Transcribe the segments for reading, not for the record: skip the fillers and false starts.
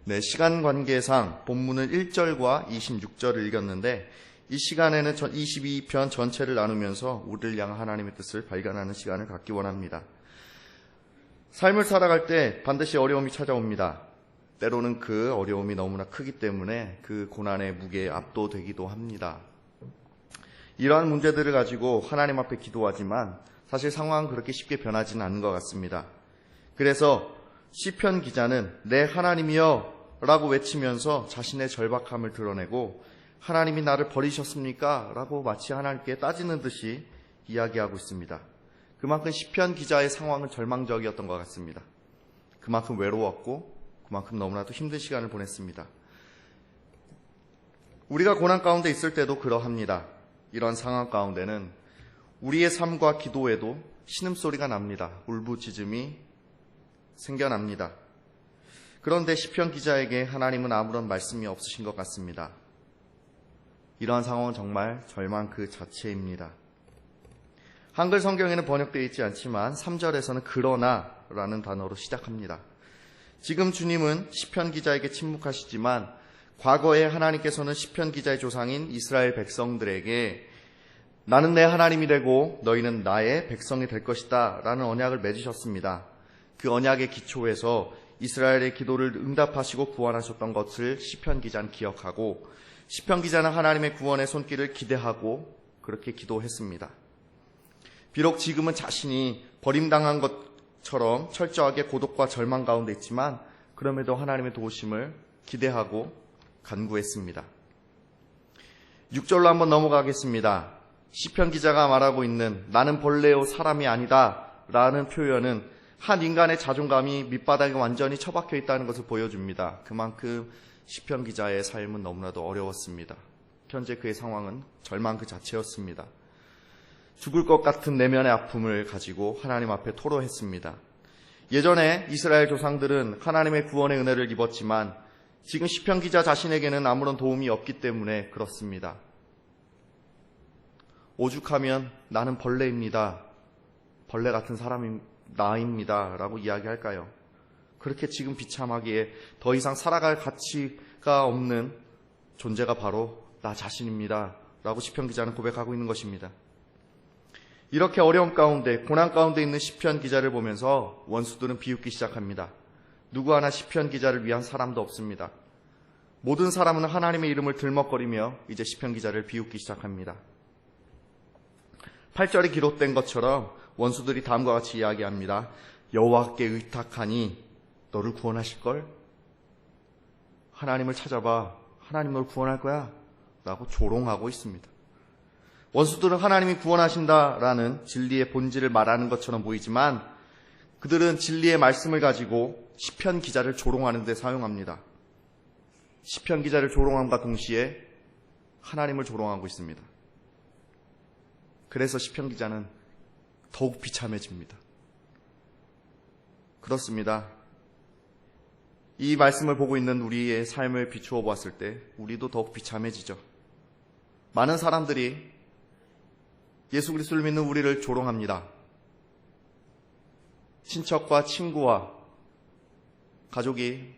네, 시간 관계상 본문은 1절과 26절을 읽었는데 이 시간에는 22편 전체를 나누면서 우리를 향한 하나님의 뜻을 발견하는 시간을 갖기 원합니다. 삶을 살아갈 때 반드시 어려움이 찾아옵니다. 때로는 그 어려움이 너무나 크기 때문에 그 고난의 무게에 압도되기도 합니다. 이러한 문제들을 가지고 하나님 앞에 기도하지만 사실 상황은 그렇게 쉽게 변하지는 않는 것 같습니다. 그래서 시편 기자는 내 하나님이여 라고 외치면서 자신의 절박함을 드러내고 하나님이 나를 버리셨습니까? 라고 마치 하나님께 따지는 듯이 이야기하고 있습니다. 그만큼 시편 기자의 상황은 절망적이었던 것 같습니다. 그만큼 외로웠고 그만큼 너무나도 힘든 시간을 보냈습니다. 우리가 고난 가운데 있을 때도 그러합니다. 이런 상황 가운데는 우리의 삶과 기도에도 신음소리가 납니다. 울부짖음이 생겨납니다. 그런데 시편 기자에게 하나님은 아무런 말씀이 없으신 것 같습니다. 이러한 상황은 정말 절망 그 자체입니다. 한글 성경에는 번역되어 있지 않지만 3절에서는 그러나라는 단어로 시작합니다. 지금 주님은 시편 기자에게 침묵하시지만 과거에 하나님께서는 시편 기자의 조상인 이스라엘 백성들에게 나는 내 하나님이 되고 너희는 나의 백성이 될 것이다 라는 언약을 맺으셨습니다. 그 언약의 기초에서 이스라엘의 기도를 응답하시고 구원하셨던 것을 시편 기자는 기억하고 시편 기자는 하나님의 구원의 손길을 기대하고 그렇게 기도했습니다. 비록 지금은 자신이 버림당한 것처럼 철저하게 고독과 절망 가운데 있지만 그럼에도 하나님의 도우심을 기대하고 간구했습니다. 6절로 한번 넘어가겠습니다. 시편 기자가 말하고 있는 나는 벌레요 사람이 아니다 라는 표현은 한 인간의 자존감이 밑바닥에 완전히 처박혀 있다는 것을 보여줍니다. 그만큼 시편 기자의 삶은 너무나도 어려웠습니다. 현재 그의 상황은 절망 그 자체였습니다. 죽을 것 같은 내면의 아픔을 가지고 하나님 앞에 토로했습니다. 예전에 이스라엘 조상들은 하나님의 구원의 은혜를 입었지만 지금 시편 기자 자신에게는 아무런 도움이 없기 때문에 그렇습니다. 오죽하면 나는 벌레입니다. 벌레 같은 나입니다. 라고 이야기할까요? 그렇게 지금 비참하기에 더 이상 살아갈 가치가 없는 존재가 바로 나 자신입니다. 라고 시편 기자는 고백하고 있는 것입니다. 이렇게 어려움 가운데 고난 가운데 있는 시편 기자를 보면서 원수들은 비웃기 시작합니다. 누구 하나 시편 기자를 위한 사람도 없습니다. 모든 사람은 하나님의 이름을 들먹거리며 이제 시편 기자를 비웃기 시작합니다. 8절에 기록된 것처럼 원수들이 다음과 같이 이야기합니다. 여호와께 의탁하니 너를 구원하실걸? 하나님을 찾아봐. 하나님 너를 구원할 거야. 라고 조롱하고 있습니다. 원수들은 하나님이 구원하신다라는 진리의 본질을 말하는 것처럼 보이지만 그들은 진리의 말씀을 가지고 시편 기자를 조롱하는 데 사용합니다. 시편 기자를 조롱함과 동시에 하나님을 조롱하고 있습니다. 그래서 시편 기자는 더욱 비참해집니다. 그렇습니다. 이 말씀을 보고 있는 우리의 삶을 비추어 보았을 때 우리도 더욱 비참해지죠. 많은 사람들이 예수 그리스도를 믿는 우리를 조롱합니다. 친척과 친구와 가족이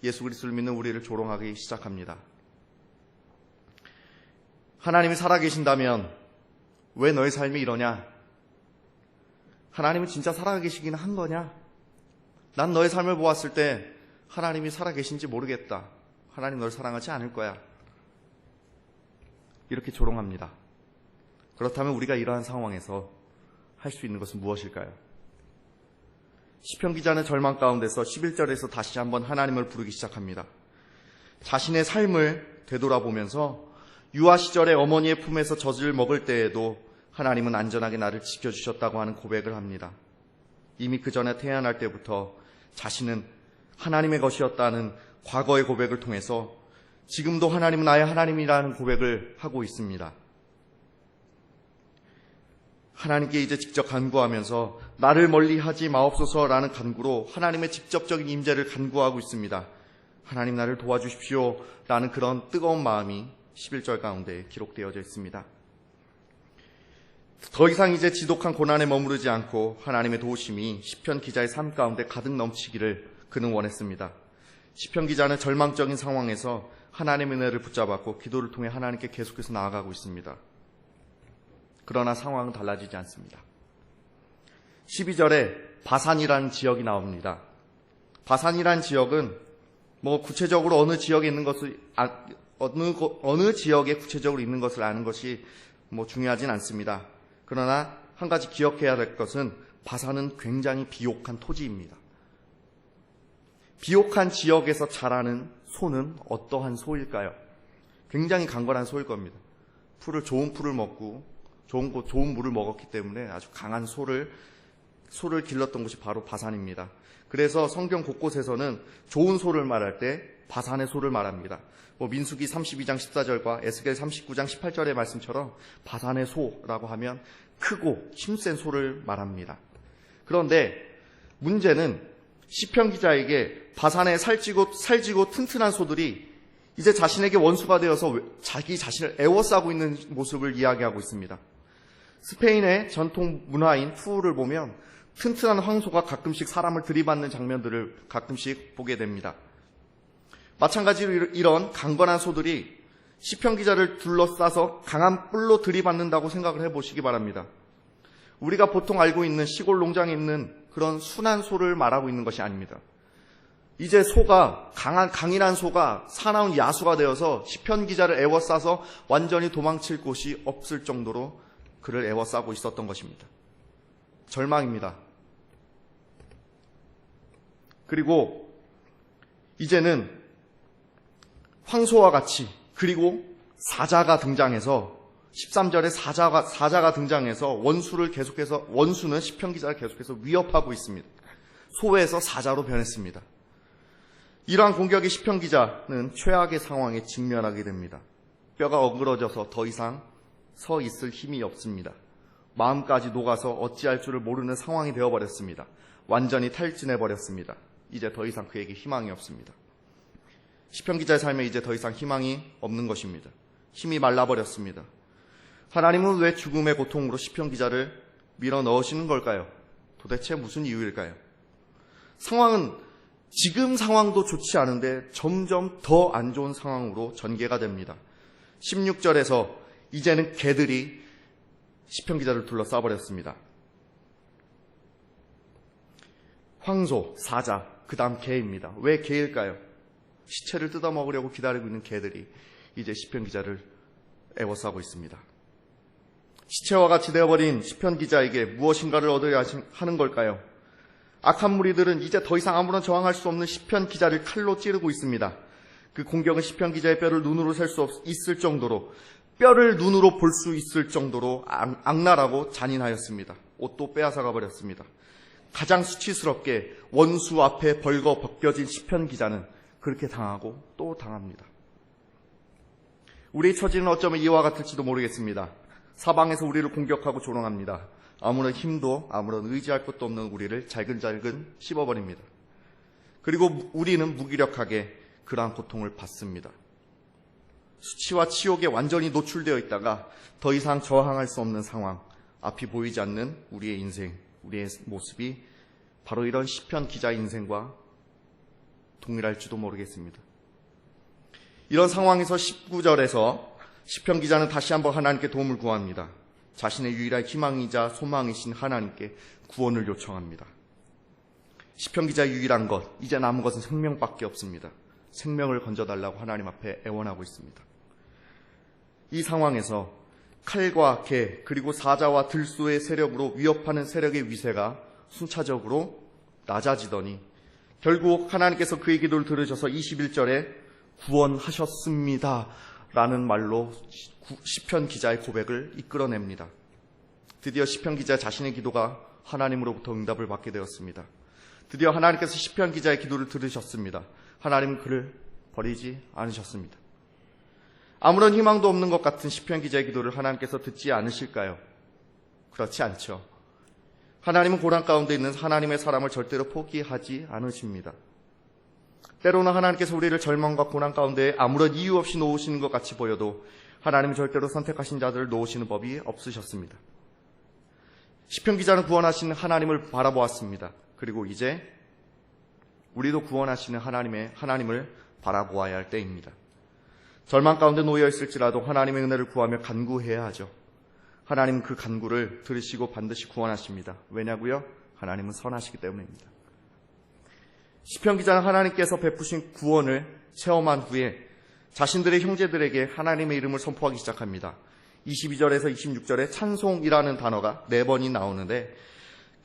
예수 그리스도를 믿는 우리를 조롱하기 시작합니다. 하나님이 살아계신다면 왜 너의 삶이 이러냐? 하나님은 진짜 살아계시긴 한 거냐? 난 너의 삶을 보았을 때 하나님이 살아계신지 모르겠다. 하나님 널 사랑하지 않을 거야. 이렇게 조롱합니다. 그렇다면 우리가 이러한 상황에서 할 수 있는 것은 무엇일까요? 시편 기자는 절망 가운데서 11절에서 다시 한번 하나님을 부르기 시작합니다. 자신의 삶을 되돌아보면서 유아 시절에 어머니의 품에서 젖을 먹을 때에도 하나님은 안전하게 나를 지켜주셨다고 하는 고백을 합니다. 이미 그 전에 태어날 때부터 자신은 하나님의 것이었다는 과거의 고백을 통해서 지금도 하나님은 나의 하나님이라는 고백을 하고 있습니다. 하나님께 이제 직접 간구하면서 나를 멀리하지 마옵소서라는 간구로 하나님의 직접적인 임재를 간구하고 있습니다. 하나님 나를 도와주십시오 라는 그런 뜨거운 마음이 11절 가운데 기록되어져 있습니다. 더 이상 이제 지독한 고난에 머무르지 않고 하나님의 도우심이 시편 기자의 삶 가운데 가득 넘치기를 그는 원했습니다. 시편 기자는 절망적인 상황에서 하나님의 은혜를 붙잡았고 기도를 통해 하나님께 계속해서 나아가고 있습니다. 그러나 상황은 달라지지 않습니다. 12절에 바산이라는 지역이 나옵니다. 바산이라는 지역은 구체적으로 어느 지역에 있는 것을 어느 지역에 구체적으로 있는 것을 아는 것이 중요하진 않습니다. 그러나 한 가지 기억해야 될 것은 바산은 굉장히 비옥한 토지입니다. 비옥한 지역에서 자라는 소는 어떠한 소일까요? 굉장히 강건한 소일 겁니다. 좋은 풀을 먹고 좋은 물을 먹었기 때문에 아주 강한 소를 길렀던 곳이 바로 바산입니다. 그래서 성경 곳곳에서는 좋은 소를 말할 때 바산의 소를 말합니다. 민수기 32장 14절과 에스겔 39장 18절의 말씀처럼 바산의 소라고 하면 크고 힘센 소를 말합니다. 그런데 문제는 시편 기자에게 바산에 살찌고 튼튼한 소들이 이제 자신에게 원수가 되어서 자기 자신을 애워싸고 있는 모습을 이야기하고 있습니다. 스페인의 전통 문화인 푸우를 보면 튼튼한 황소가 가끔씩 사람을 들이받는 장면들을 가끔씩 보게 됩니다. 마찬가지로 이런 강건한 소들이 시편 기자를 둘러싸서 강한 뿔로 들이받는다고 생각을 해보시기 바랍니다. 우리가 보통 알고 있는 시골 농장에 있는 그런 순한 소를 말하고 있는 것이 아닙니다. 이제 강인한 소가 사나운 야수가 되어서 시편 기자를 애워싸서 완전히 도망칠 곳이 없을 정도로 그를 애워싸고 있었던 것입니다. 절망입니다. 그리고 이제는 황소와 같이 그리고 사자가 등장해서 13절에 사자가 등장해서 원수는 시편 기자를 계속해서 위협하고 있습니다. 소에서 사자로 변했습니다. 이러한 공격에 시편 기자는 최악의 상황에 직면하게 됩니다. 뼈가 어그러져서 더 이상 서 있을 힘이 없습니다. 마음까지 녹아서 어찌할 줄을 모르는 상황이 되어버렸습니다. 완전히 탈진해버렸습니다. 이제 더 이상 그에게 희망이 없습니다. 시편 기자의 삶에 이제 더 이상 희망이 없는 것입니다. 힘이 말라버렸습니다. 하나님은 왜 죽음의 고통으로 시편 기자를 밀어 넣으시는 걸까요? 도대체 무슨 이유일까요? 지금 상황도 좋지 않은데 점점 더 안 좋은 상황으로 전개가 됩니다. 16절에서 이제는 개들이 시편 기자를 둘러싸버렸습니다. 황소, 사자, 그 다음 개입니다. 왜 개일까요? 시체를 뜯어먹으려고 기다리고 있는 개들이 이제 시편 기자를 애워싸고 있습니다. 시체와 같이 되어버린 시편 기자에게 무엇인가를 얻어야 하는 걸까요? 악한 무리들은 이제 더 이상 아무런 저항할 수 없는 시편 기자를 칼로 찌르고 있습니다. 그 공격은 시편 기자의 뼈를 눈으로 셀 수 있을 정도로, 뼈를 눈으로 볼 수 있을 정도로 악랄하고 잔인하였습니다. 옷도 빼앗아가 버렸습니다. 가장 수치스럽게 원수 앞에 벌거 벗겨진 시편 기자는 그렇게 당하고 또 당합니다. 우리의 처지는 어쩌면 이와 같을지도 모르겠습니다. 사방에서 우리를 공격하고 조롱합니다. 아무런 힘도 아무런 의지할 것도 없는 우리를 잘근잘근 씹어버립니다. 그리고 우리는 무기력하게 그러한 고통을 받습니다. 수치와 치욕에 완전히 노출되어 있다가 더 이상 저항할 수 없는 상황, 앞이 보이지 않는 우리의 인생, 우리의 모습이 바로 이런 시편 기자의 인생과 동일할지도 모르겠습니다. 이런 상황에서 19절에서 시편 기자는 다시 한번 하나님께 도움을 구합니다. 자신의 유일한 희망이자 소망이신 하나님께 구원을 요청합니다. 시편 기자의 유일한 것, 이제 남은 것은 생명밖에 없습니다. 생명을 건져달라고 하나님 앞에 애원하고 있습니다. 이 상황에서 칼과 개 그리고 사자와 들소의 세력으로 위협하는 세력의 위세가 순차적으로 낮아지더니 결국 하나님께서 그의 기도를 들으셔서 21절에 구원하셨습니다 라는 말로 시편 기자의 고백을 이끌어냅니다. 드디어 시편 기자 자신의 기도가 하나님으로부터 응답을 받게 되었습니다. 드디어 하나님께서 시편 기자의 기도를 들으셨습니다. 하나님은 그를 버리지 않으셨습니다. 아무런 희망도 없는 것 같은 시편 기자의 기도를 하나님께서 듣지 않으실까요? 그렇지 않죠. 하나님은 고난 가운데 있는 하나님의 사람을 절대로 포기하지 않으십니다. 때로는 하나님께서 우리를 절망과 고난 가운데 아무런 이유 없이 놓으시는 것 같이 보여도 하나님은 절대로 선택하신 자들을 놓으시는 법이 없으셨습니다. 시편 기자는 구원하신 하나님을 바라보았습니다. 그리고 이제 우리도 구원하시는 하나님을 바라보아야 할 때입니다. 절망 가운데 놓여 있을지라도 하나님의 은혜를 구하며 간구해야 하죠. 하나님은 그 간구를 들으시고 반드시 구원하십니다. 왜냐고요? 하나님은 선하시기 때문입니다. 시편 기자는 하나님께서 베푸신 구원을 체험한 후에 자신들의 형제들에게 하나님의 이름을 선포하기 시작합니다. 22절에서 26절에 찬송이라는 단어가 4번이 나오는데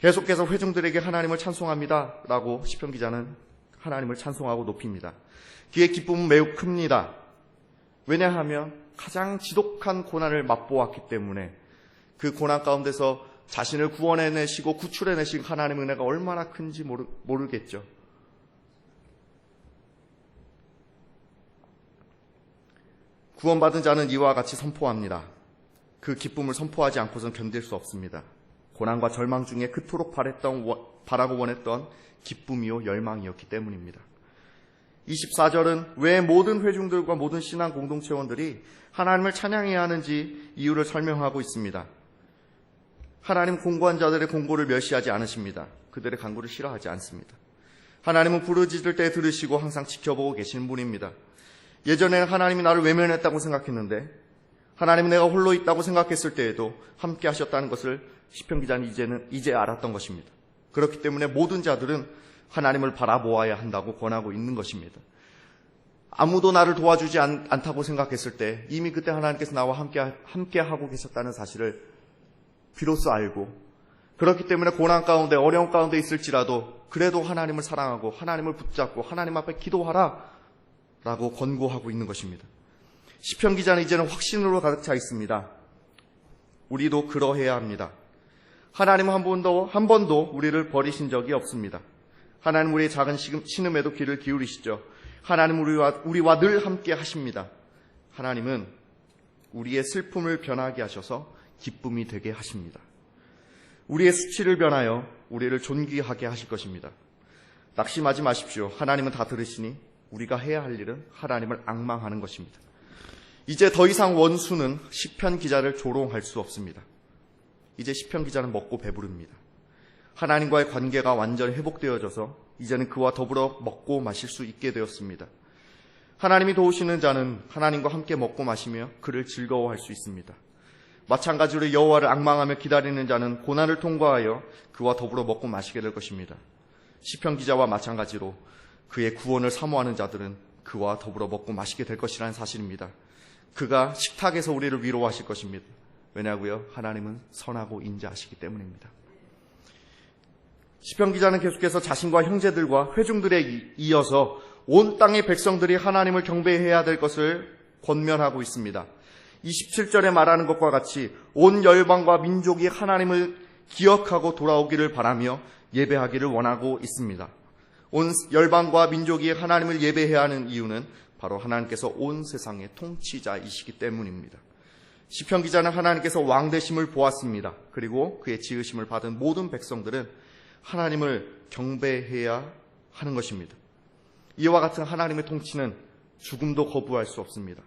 계속해서 회중들에게 하나님을 찬송합니다 라고 시편 기자는 하나님을 찬송하고 높입니다. 그의 기쁨은 매우 큽니다. 왜냐하면 가장 지독한 고난을 맛보았기 때문에 그 고난 가운데서 자신을 구원해내시고 구출해내신 하나님의 은혜가 얼마나 큰지 모르겠죠. 구원받은 자는 이와 같이 선포합니다. 그 기쁨을 선포하지 않고선 견딜 수 없습니다. 고난과 절망 중에 그토록 바라고 원했던 기쁨이요 열망이었기 때문입니다. 24절은 왜 모든 회중들과 모든 신앙 공동체원들이 하나님을 찬양해야 하는지 이유를 설명하고 있습니다. 하나님 공고한 자들의 공고를 멸시하지 않으십니다. 그들의 간구를 싫어하지 않습니다. 하나님은 부르짖을 때 들으시고 항상 지켜보고 계시는 분입니다. 예전에는 하나님이 나를 외면했다고 생각했는데 하나님은 내가 홀로 있다고 생각했을 때에도 함께 하셨다는 것을 시편 기자는 이제 알았던 것입니다. 그렇기 때문에 모든 자들은 하나님을 바라보아야 한다고 권하고 있는 것입니다. 아무도 나를 도와주지 않다고 생각했을 때 이미 그때 하나님께서 나와 함께 하고 계셨다는 사실을 비로소 알고 그렇기 때문에 고난 가운데 어려움 가운데 있을지라도 그래도 하나님을 사랑하고 하나님을 붙잡고 하나님 앞에 기도하라 라고 권고하고 있는 것입니다. 시편 기자는 이제는 확신으로 가득 차 있습니다. 우리도 그러해야 합니다. 하나님은 한 번도 우리를 버리신 적이 없습니다. 하나님 우리의 작은 신음에도 귀를 기울이시죠. 하나님 우리와 늘 함께 하십니다. 하나님은 우리의 슬픔을 변하게 하셔서 기쁨이 되게 하십니다. 우리의 수치를 변하여 우리를 존귀하게 하실 것입니다. 낙심하지 마십시오. 하나님은 다 들으시니 우리가 해야 할 일은 하나님을 앙망하는 것입니다. 이제 더 이상 원수는 시편 기자를 조롱할 수 없습니다. 이제 시편 기자는 먹고 배부릅니다. 하나님과의 관계가 완전히 회복되어져서 이제는 그와 더불어 먹고 마실 수 있게 되었습니다. 하나님이 도우시는 자는 하나님과 함께 먹고 마시며 그를 즐거워할 수 있습니다. 마찬가지로 여호와를 앙망하며 기다리는 자는 고난을 통과하여 그와 더불어 먹고 마시게 될 것입니다. 시편 기자와 마찬가지로 그의 구원을 사모하는 자들은 그와 더불어 먹고 마시게 될 것이라는 사실입니다. 그가 식탁에서 우리를 위로하실 것입니다. 왜냐고요? 하나님은 선하고 인자하시기 때문입니다. 시편 기자는 계속해서 자신과 형제들과 회중들에 이어서 온 땅의 백성들이 하나님을 경배해야 될 것을 권면하고 있습니다. 27절에 말하는 것과 같이 온 열방과 민족이 하나님을 기억하고 돌아오기를 바라며 예배하기를 원하고 있습니다. 온 열방과 민족이 하나님을 예배해야 하는 이유는 바로 하나님께서 온 세상의 통치자이시기 때문입니다. 시편 기자는 하나님께서 왕 되심을 보았습니다. 그리고 그의 지으심을 받은 모든 백성들은 하나님을 경배해야 하는 것입니다. 이와 같은 하나님의 통치는 죽음도 거부할 수 없습니다.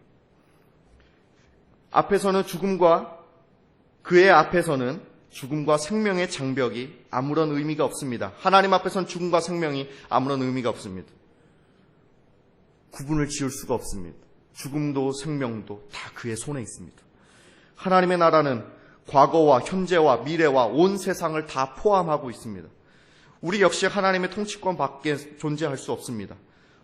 그의 앞에서는 죽음과 생명의 장벽이 아무런 의미가 없습니다. 하나님 앞에서는 죽음과 생명이 아무런 의미가 없습니다. 구분을 지을 수가 없습니다. 죽음도 생명도 다 그의 손에 있습니다. 하나님의 나라는 과거와 현재와 미래와 온 세상을 다 포함하고 있습니다. 우리 역시 하나님의 통치권 밖에 존재할 수 없습니다.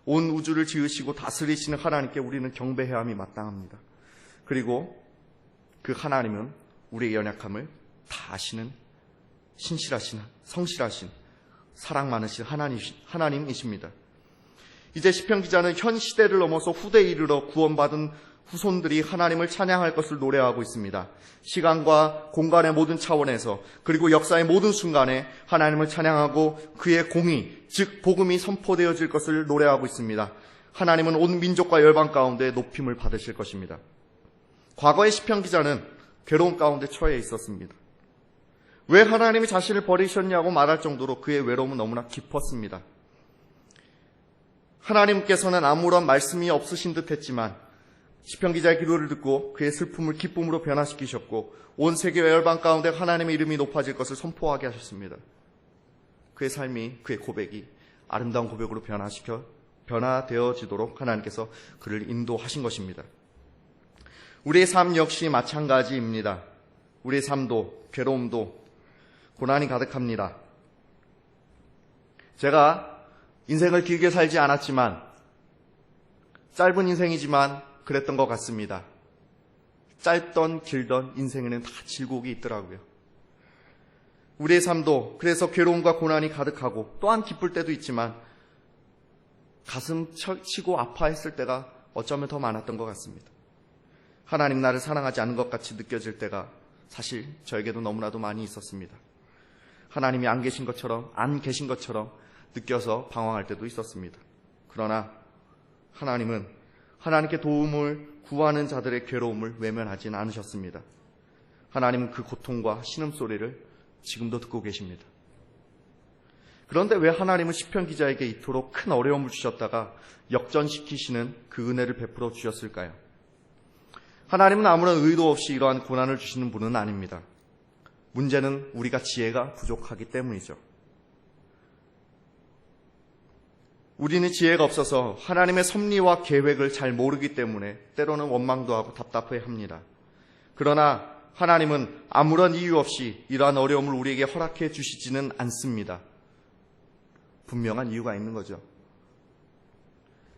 온 우주를 지으시고 다스리시는 하나님께 우리는 경배해야 함이 마땅합니다. 그리고 그 하나님은 우리의 연약함을 다 아시는 신실하신, 성실하신, 사랑 많으신 하나님이십니다. 이제 시편 기자는 현 시대를 넘어서 후대에 이르러 구원받은 후손들이 하나님을 찬양할 것을 노래하고 있습니다. 시간과 공간의 모든 차원에서 그리고 역사의 모든 순간에 하나님을 찬양하고 그의 공의, 즉 복음이 선포되어질 것을 노래하고 있습니다. 하나님은 온 민족과 열방 가운데 높임을 받으실 것입니다. 과거의 시편 기자는 괴로움 가운데 처해 있었습니다. 왜 하나님이 자신을 버리셨냐고 말할 정도로 그의 외로움은 너무나 깊었습니다. 하나님께서는 아무런 말씀이 없으신 듯 했지만 시편 기자의 기도를 듣고 그의 슬픔을 기쁨으로 변화시키셨고 온 세계와 열방 가운데 하나님의 이름이 높아질 것을 선포하게 하셨습니다. 그의 삶이, 그의 고백이 아름다운 고백으로 변화되어지도록 하나님께서 그를 인도하신 것입니다. 우리의 삶 역시 마찬가지입니다. 우리의 삶도 괴로움도 고난이 가득합니다. 제가 인생을 길게 살지 않았지만 짧은 인생이지만 그랬던 것 같습니다. 짧던 길던 인생에는 다 질곡이 있더라고요. 우리의 삶도 그래서 괴로움과 고난이 가득하고 또한 기쁠 때도 있지만 가슴 치고 아파했을 때가 어쩌면 더 많았던 것 같습니다. 하나님 나를 사랑하지 않은 것 같이 느껴질 때가 사실 저에게도 너무나도 많이 있었습니다. 하나님이 안 계신 것처럼 느껴서 방황할 때도 있었습니다. 그러나 하나님은 하나님께 도움을 구하는 자들의 괴로움을 외면하진 않으셨습니다. 하나님은 그 고통과 신음소리를 지금도 듣고 계십니다. 그런데 왜 하나님은 시편 기자에게 이토록 큰 어려움을 주셨다가 역전시키시는 그 은혜를 베풀어 주셨을까요? 하나님은 아무런 의도 없이 이러한 고난을 주시는 분은 아닙니다. 문제는 우리가 지혜가 부족하기 때문이죠. 우리는 지혜가 없어서 하나님의 섭리와 계획을 잘 모르기 때문에 때로는 원망도 하고 답답해합니다. 그러나 하나님은 아무런 이유 없이 이러한 어려움을 우리에게 허락해 주시지는 않습니다. 분명한 이유가 있는 거죠.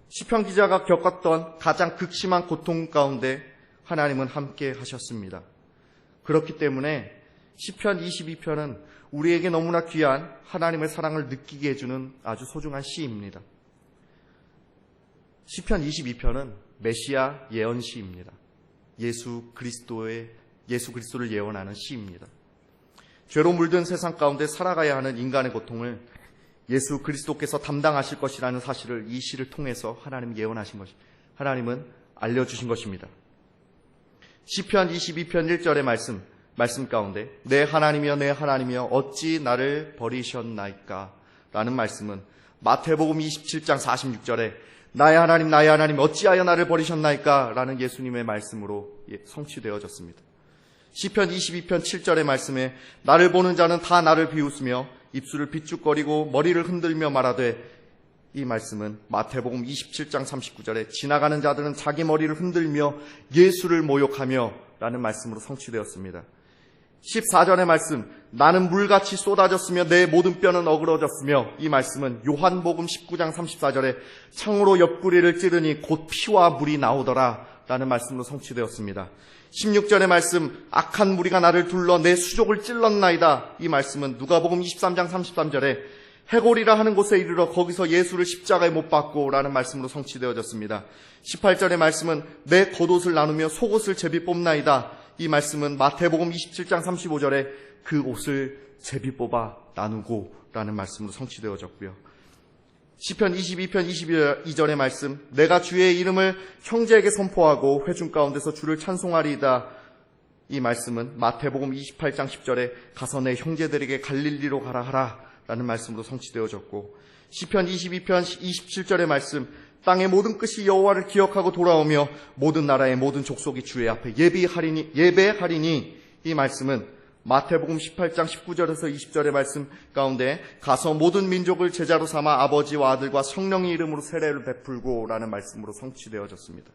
시편 기자가 겪었던 가장 극심한 고통 가운데 하나님은 함께 하셨습니다. 그렇기 때문에 시편 22편은 우리에게 너무나 귀한 하나님의 사랑을 느끼게 해주는 아주 소중한 시입니다. 시편 22편은 메시아 예언시입니다. 예수 그리스도를 예언하는 시입니다. 죄로 물든 세상 가운데 살아가야 하는 인간의 고통을 예수 그리스도께서 담당하실 것이라는 사실을 이 시를 통해서 하나님은 알려주신 것입니다. 시편 22편 1절의 말씀 가운데 내 하나님이여 내 하나님이여 어찌 나를 버리셨나이까 라는 말씀은 마태복음 27장 46절에 나의 하나님 어찌하여 나를 버리셨나이까 라는 예수님의 말씀으로 성취되어졌습니다. 시편 22편 7절의 말씀에 나를 보는 자는 다 나를 비웃으며 입술을 비축거리고 머리를 흔들며 말하되 이 말씀은 마태복음 27장 39절에 지나가는 자들은 자기 머리를 흔들며 예수를 모욕하며 라는 말씀으로 성취되었습니다. 14절의 말씀 나는 물같이 쏟아졌으며 내 모든 뼈는 어그러졌으며 이 말씀은 요한복음 19장 34절에 창으로 옆구리를 찌르니 곧 피와 물이 나오더라 라는 말씀으로 성취되었습니다. 16절의 말씀 악한 무리가 나를 둘러 내 수족을 찔렀나이다 이 말씀은 누가복음 23장 33절에 해골이라 하는 곳에 이르러 거기서 예수를 십자가에 못 박고 라는 말씀으로 성취되어졌습니다. 18절의 말씀은 내 겉옷을 나누며 속옷을 제비 뽑나이다 이 말씀은 마태복음 27장 35절에 그 옷을 제비 뽑아 나누고 라는 말씀으로 성취되어졌고요. 시편 22편 22절의 말씀 내가 주의 이름을 형제에게 선포하고 회중 가운데서 주를 찬송하리이다 이 말씀은 마태복음 28장 10절에 가서 내 형제들에게 갈릴리로 가라 하라 라는 말씀으로 성취되어졌고 시편 22편 27절의 말씀 땅의 모든 끝이 여호와를 기억하고 돌아오며 모든 나라의 모든 족속이 주의 앞에 예배하리니 이 말씀은 마태복음 18장 19절에서 20절의 말씀 가운데 가서 모든 민족을 제자로 삼아 아버지와 아들과 성령의 이름으로 세례를 베풀고 라는 말씀으로 성취되어졌습니다.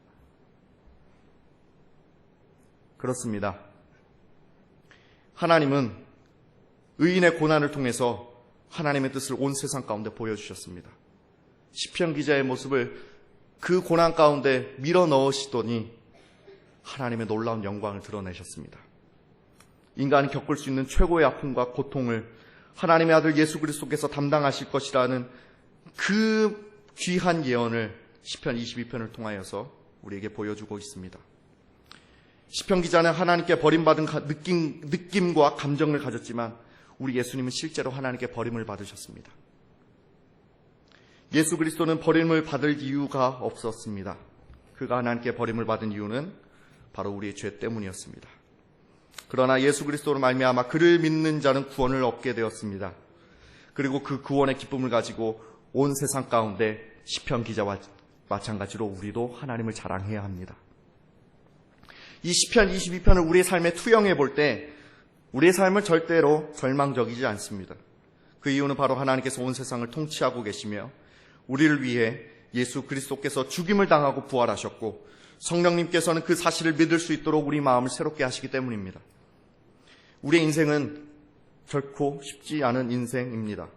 그렇습니다. 하나님은 의인의 고난을 통해서 하나님의 뜻을 온 세상 가운데 보여주셨습니다. 시편 기자의 모습을 그 고난 가운데 밀어 넣으시더니 하나님의 놀라운 영광을 드러내셨습니다. 인간이 겪을 수 있는 최고의 아픔과 고통을 하나님의 아들 예수 그리스도께서 담당하실 것이라는 그 귀한 예언을 시편 22편을 통하여서 우리에게 보여주고 있습니다. 시편 기자는 하나님께 버림받은 느낌과 감정을 가졌지만 우리 예수님은 실제로 하나님께 버림을 받으셨습니다. 예수 그리스도는 버림을 받을 이유가 없었습니다. 그가 하나님께 버림을 받은 이유는 바로 우리의 죄 때문이었습니다. 그러나 예수 그리스도로 말미암아 그를 믿는 자는 구원을 얻게 되었습니다. 그리고 그 구원의 기쁨을 가지고 온 세상 가운데 시편 기자와 마찬가지로 우리도 하나님을 자랑해야 합니다. 이 시편 22편을 우리의 삶에 투영해 볼 때 우리의 삶은 절대로 절망적이지 않습니다. 그 이유는 바로 하나님께서 온 세상을 통치하고 계시며 우리를 위해 예수 그리스도께서 죽임을 당하고 부활하셨고 성령님께서는 그 사실을 믿을 수 있도록 우리 마음을 새롭게 하시기 때문입니다. 우리의 인생은 결코 쉽지 않은 인생입니다.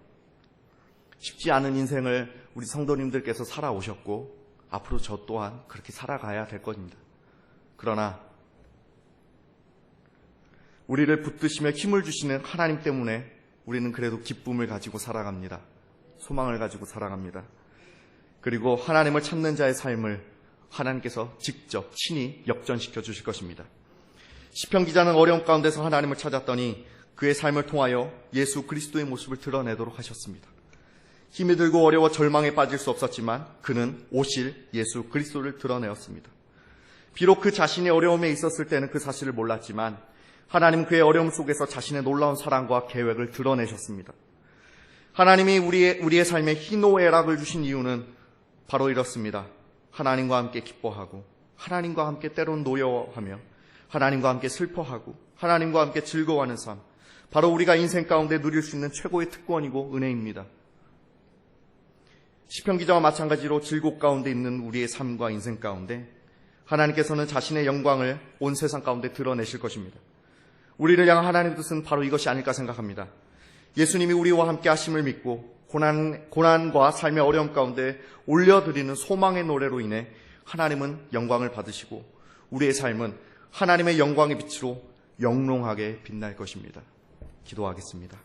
쉽지 않은 인생을 우리 성도님들께서 살아오셨고 앞으로 저 또한 그렇게 살아가야 될 것입니다. 그러나 우리를 붙드시며 힘을 주시는 하나님 때문에 우리는 그래도 기쁨을 가지고 살아갑니다. 소망을 가지고 살아갑니다. 그리고 하나님을 찾는 자의 삶을 하나님께서 직접 친히 역전시켜 주실 것입니다. 시편 기자는 어려움 가운데서 하나님을 찾았더니 그의 삶을 통하여 예수 그리스도의 모습을 드러내도록 하셨습니다. 힘이 들고 어려워 절망에 빠질 수 없었지만 그는 오실 예수 그리스도를 드러내었습니다. 비록 그 자신의 어려움에 있었을 때는 그 사실을 몰랐지만 하나님은 그의 어려움 속에서 자신의 놀라운 사랑과 계획을 드러내셨습니다. 하나님이 우리의 삶에 희노애락을 주신 이유는 바로 이렇습니다. 하나님과 함께 기뻐하고 하나님과 함께 때론 노여워하며 하나님과 함께 슬퍼하고 하나님과 함께 즐거워하는 삶, 바로 우리가 인생 가운데 누릴 수 있는 최고의 특권이고 은혜입니다. 시편 기자와 마찬가지로 질곡 가운데 있는 우리의 삶과 인생 가운데 하나님께서는 자신의 영광을 온 세상 가운데 드러내실 것입니다. 우리를 향한 하나님의 뜻은 바로 이것이 아닐까 생각합니다. 예수님이 우리와 함께 하심을 믿고 고난과 삶의 어려움 가운데 올려드리는 소망의 노래로 인해 하나님은 영광을 받으시고 우리의 삶은 하나님의 영광의 빛으로 영롱하게 빛날 것입니다. 기도하겠습니다.